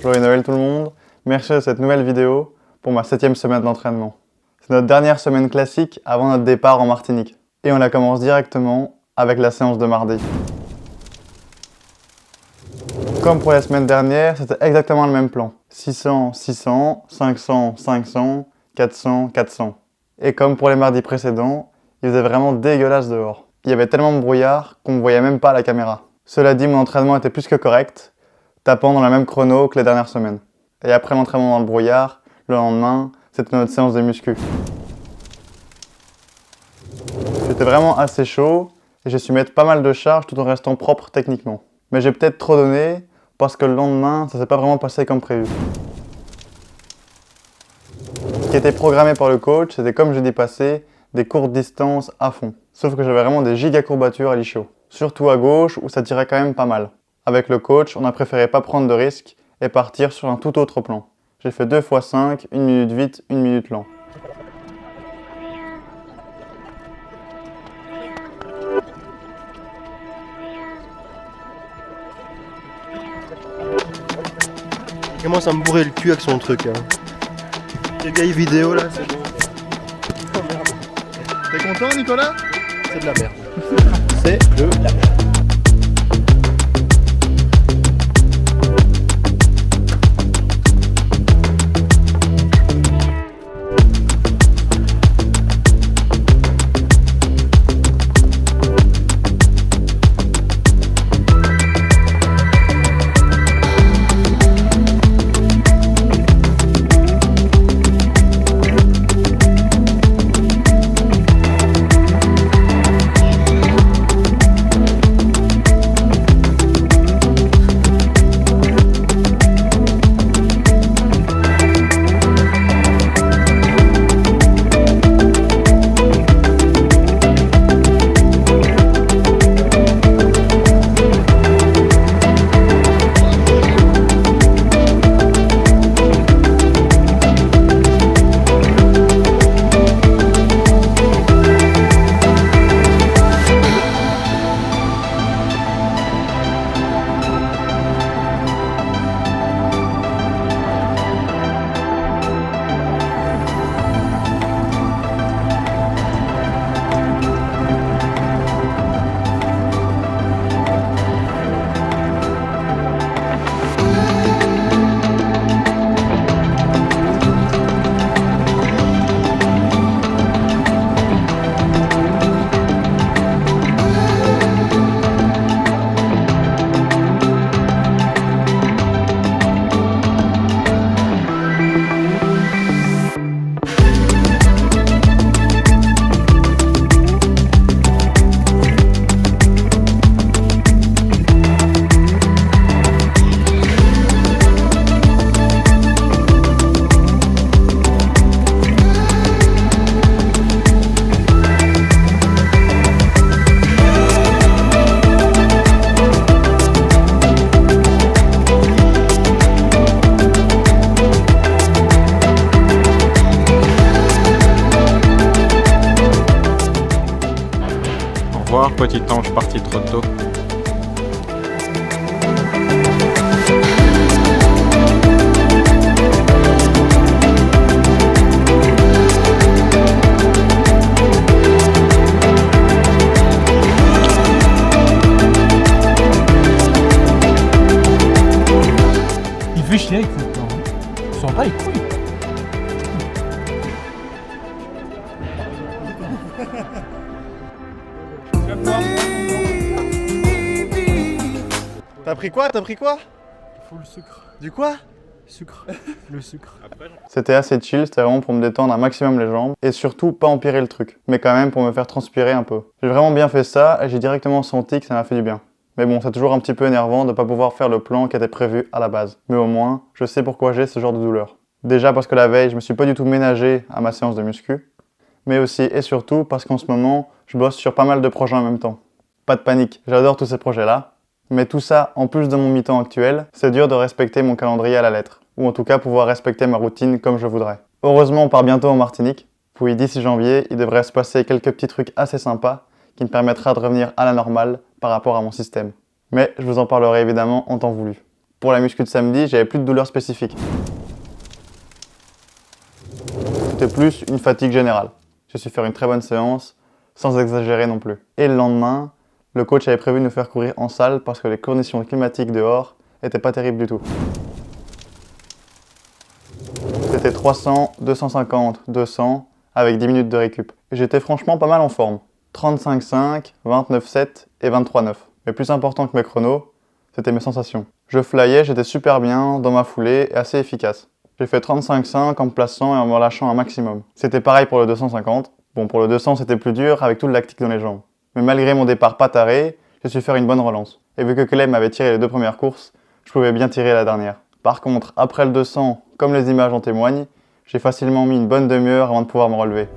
Joyeux Noël tout le monde, merci de cette nouvelle vidéo pour ma 7e semaine d'entraînement. C'est notre dernière semaine classique avant notre départ en Martinique. Et on la commence directement avec la séance de mardi. Comme pour la semaine dernière, c'était exactement le même plan. 600, 600, 500, 500, 400, 400. Et comme pour les mardis précédents, il faisait vraiment dégueulasse dehors. Il y avait tellement de brouillard qu'on ne voyait même pas à la caméra. Cela dit, mon entraînement était plus que correct, tapant dans la même chrono que les dernières semaines. Et après l'entraînement dans le brouillard, le lendemain, c'était notre séance de muscu. J'étais vraiment assez chaud et j'ai su mettre pas mal de charges tout en restant propre techniquement. Mais j'ai peut-être trop donné parce que le lendemain, ça s'est pas vraiment passé comme prévu. Ce qui était programmé par le coach, c'était comme je dis passé, des courtes distances à fond. Sauf que j'avais vraiment des giga courbatures à l'ischio. Surtout à gauche où ça tirait quand même pas mal. Avec le coach, on a préféré pas prendre de risques et partir sur un tout autre plan. J'ai fait 2 x 5, 1 minute vite, 1 minute lent. Il commence à me bourrer le cul avec son truc. Hein. Les vieilles vidéos là, c'est bon. Oh merde. T'es content, Nicolas? C'est de la merde. C'est de la merde. Au revoir, petit ange parti trop tôt. Il fait chier avec ce plan. Il s'en bat les couilles. T'as pris quoi? T'as pris quoi? Il faut le sucre. Du quoi? Sucre. Le sucre. C'était assez chill, c'était vraiment pour me détendre un maximum les jambes et surtout pas empirer le truc, mais quand même pour me faire transpirer un peu. J'ai vraiment bien fait ça et j'ai directement senti que ça m'a fait du bien. Mais bon, c'est toujours un petit peu énervant de pas pouvoir faire le plan qui était prévu à la base. Mais au moins, je sais pourquoi j'ai ce genre de douleur. Déjà parce que la veille, je me suis pas du tout ménagé à ma séance de muscu, mais aussi et surtout parce qu'en ce moment, je bosse sur pas mal de projets en même temps. Pas de panique, j'adore tous ces projets-là, mais tout ça, en plus de mon mi-temps actuel, c'est dur de respecter mon calendrier à la lettre, ou en tout cas pouvoir respecter ma routine comme je voudrais. Heureusement, on part bientôt en Martinique, puis d'ici janvier, il devrait se passer quelques petits trucs assez sympas qui me permettra de revenir à la normale par rapport à mon système. Mais je vous en parlerai évidemment en temps voulu. Pour la muscu de samedi, j'avais plus de douleur spécifique. C'était plus une fatigue générale. J'ai su faire une très bonne séance, sans exagérer non plus. Et le lendemain, le coach avait prévu de nous faire courir en salle parce que les conditions climatiques dehors étaient pas terribles du tout. C'était 300, 250, 200 avec 10 minutes de récup. Et j'étais franchement pas mal en forme. 35,5, 29,7 et 23,9. Mais plus important que mes chronos, c'était mes sensations. Je flyais, j'étais super bien dans ma foulée et assez efficace. J'ai fait 35,5 en me plaçant et en me relâchant un maximum. C'était pareil pour le 250. Bon, pour le 200, c'était plus dur avec tout le lactique dans les jambes. Mais malgré mon départ pas taré, j'ai su faire une bonne relance. Et vu que Clem m'avait tiré les 2 premières courses, je pouvais bien tirer la dernière. Par contre, après le 200, comme les images en témoignent, j'ai facilement mis une bonne demi-heure avant de pouvoir me relever.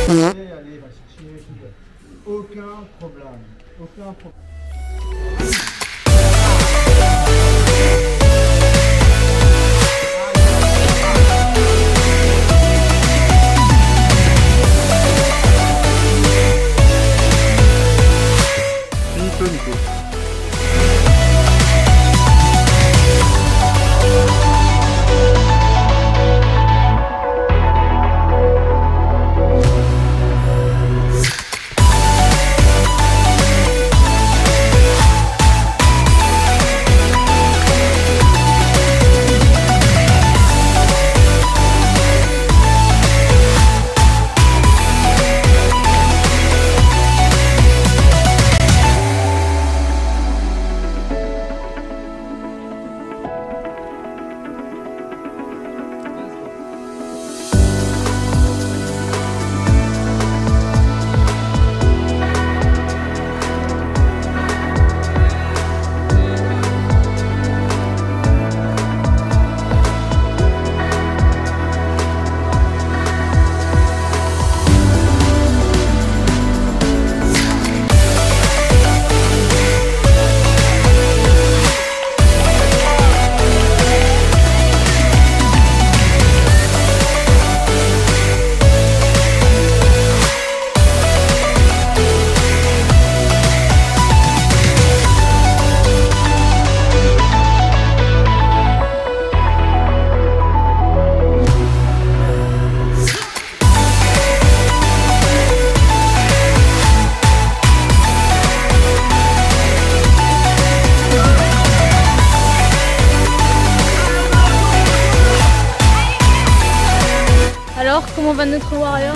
Allez, va chercher. Aucun problème. Aucun problème. Finis peu, Nico. Alors, comment va notre warrior?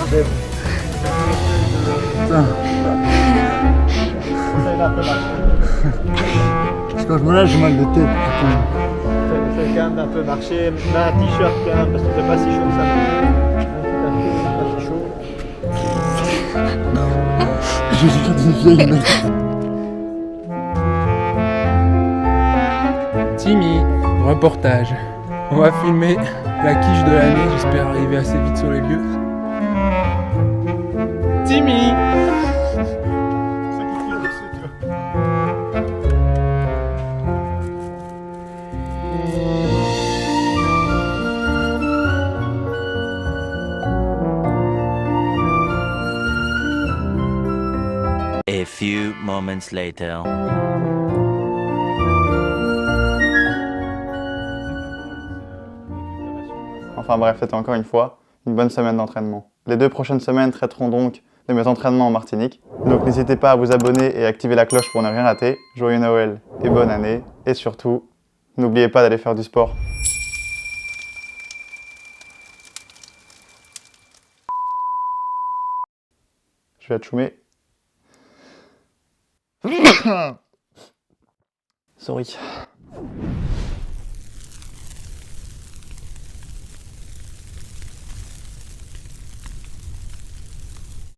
Parce que je me lâche, j'ai mal de tête. Ça fait quand même un peu marcher. Mets un t-shirt quand même parce qu'il fait pas si chaud que ça. Pas si chaud. Je suis sur une vieille mec. Timmy, reportage. On va filmer la quiche de l'année, j'espère arriver assez vite sur les lieux. Timmy! A few moments later. Enfin bref, c'était encore une fois une bonne semaine d'entraînement. Les 2 prochaines semaines traiteront donc de mes entraînements en Martinique. Donc n'hésitez pas à vous abonner et activer la cloche pour ne rien rater. Joyeux Noël et bonne année. Et surtout, n'oubliez pas d'aller faire du sport. Je vais atchoumer. Sorry.